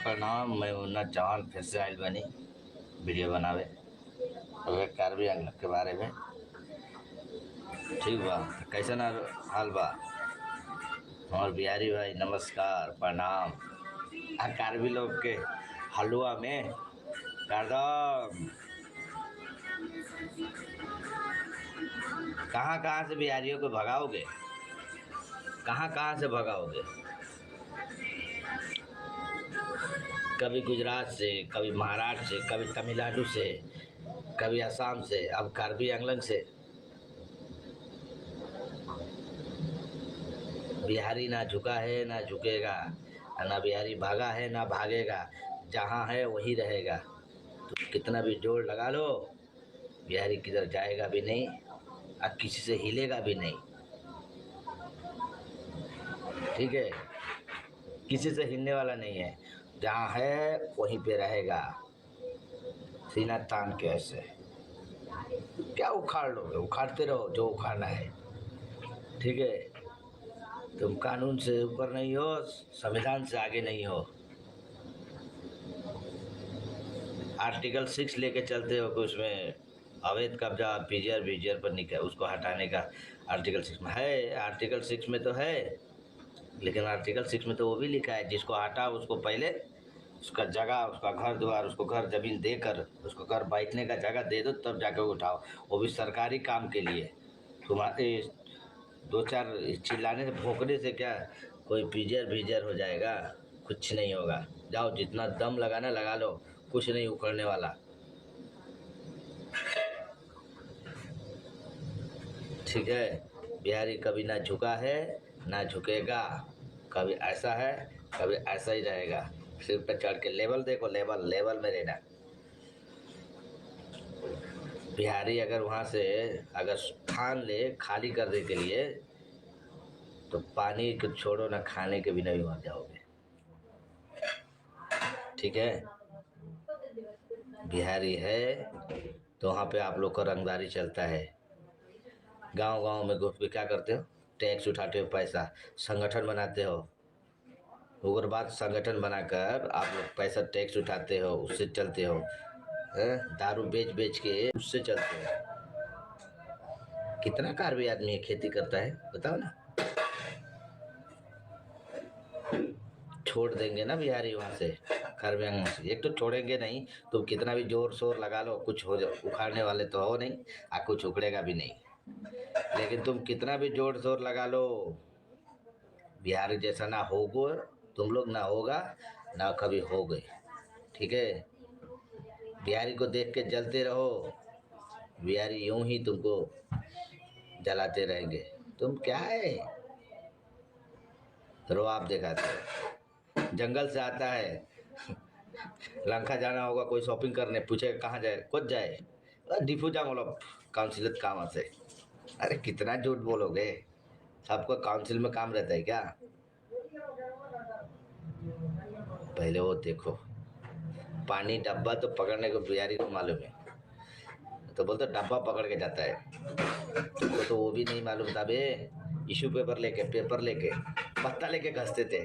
प्रणाम। मैं मुन्ना चौहान फिर से आइल बनी वीडियो बनावे अबे कार्बी अंगलक के बारे में। ठीक बा तो कैसन हाल बा हमार बिहारी भाई? नमस्कार प्रणाम। कार्बी लोग के हलवा में करदम। कहाँ कहाँ से बिहारियों को भगाओगे? कहाँ कहाँ से भगाओगे? कभी गुजरात से, कभी महाराष्ट्र से, कभी तमिलनाडु से, कभी असम से, अब कार्बी आंगलन से। बिहारी ना झुका है ना झुकेगा, ना बिहारी भागा है ना भागेगा। जहाँ है वही रहेगा। तो कितना भी जोर लगा लो, बिहारी किधर जाएगा भी नहीं और किसी से हिलेगा भी नहीं। ठीक है, किसी से हिलने वाला नहीं है। जहाँ है वहीं पे रहेगा, सीना तान के। ऐसे क्या उखाड़ लोगे? उखाड़ते रहो जो उखाड़ना है। ठीक है, तुम कानून से ऊपर नहीं हो, संविधान से आगे नहीं हो। आर्टिकल 6 लेके चलते हो कि उसमें अवैध कब्जा पीजीआर बीजीआर पर निकल, उसको हटाने का आर्टिकल 6 में है। आर्टिकल 6 में तो है, लेकिन आर्टिकल 6 में तो वो भी लिखा है जिसको हटा उसको पहले उसका जगह, उसका घर द्वार, उसको घर जमीन देकर उसको घर बैठने का जगह दे दो, तब जाकर उठाओ। वो भी सरकारी काम के लिए। तुम्हारे दो चार चिल्लाने से भोंकने से क्या कोई पीजर भीजर हो जाएगा? कुछ नहीं होगा। जाओ, जितना दम लगाना लगा लो, कुछ नहीं उखड़ने वाला। ठीक है, बिहारी कभी ना झुका है ना झुकेगा। कभी ऐसा है, कभी ऐसा ही रहेगा। सिर पे चढ़ के लेवल देखो, लेवल लेवल में रहना। बिहारी अगर वहाँ से अगर ठान ले खाली करने के लिए, तो पानी को छोड़ो ना, खाने के बिना भी मर जाओगे। ठीक है, बिहारी है तो वहाँ पे आप लोग का रंगदारी चलता है। गांव गांव में घुस के क्या करते हो? टैक्स उठाते हो, पैसा संगठन बनाते हो। उग्रवाद संगठन बनाकर आप लोग पैसा टैक्स उठाते हो, उससे चलते हो। दारू बेच बेच के उससे चलते हो। कितना कार्बी आदमी है खेती करता है बताओ ना। छोड़ देंगे ना बिहारी वहाँ से, कार्बी आंगन से। एक तो छोड़ेंगे नहीं, तो कितना भी जोर शोर लगा लो, कुछ हो जाओ, उखाड़ने वाले तो हो नहीं, कुछ उखड़ेगा भी नहीं। लेकिन तुम कितना भी जोर शोर लगा लो, बिहारी जैसा ना होगो तुम लोग, ना होगा, ना कभी हो गए। ठीक है, बिहारी को देख के जलते रहो, बिहारी यूं ही तुमको जलाते रहेंगे। तुम क्या है, रुआब दिखाते हो। जंगल से आता है, लंका जाना होगा कोई शॉपिंग करने, पूछे कहाँ जाए, कुछ जाए, डिफू जा बोलो काउंसिल काम से। अरे कितना झूठ बोलोगे? सबको काउंसिल में काम रहता है क्या? पहले वो देखो, पानी डब्बा तो पकड़ने को बिहारी को मालूम है, तो बोलते डब्बा पकड़ के जाता है। तुमको तो वो भी नहीं मालूम था बे। टिश्यू पेपर लेके पत्ता लेके घसते थे।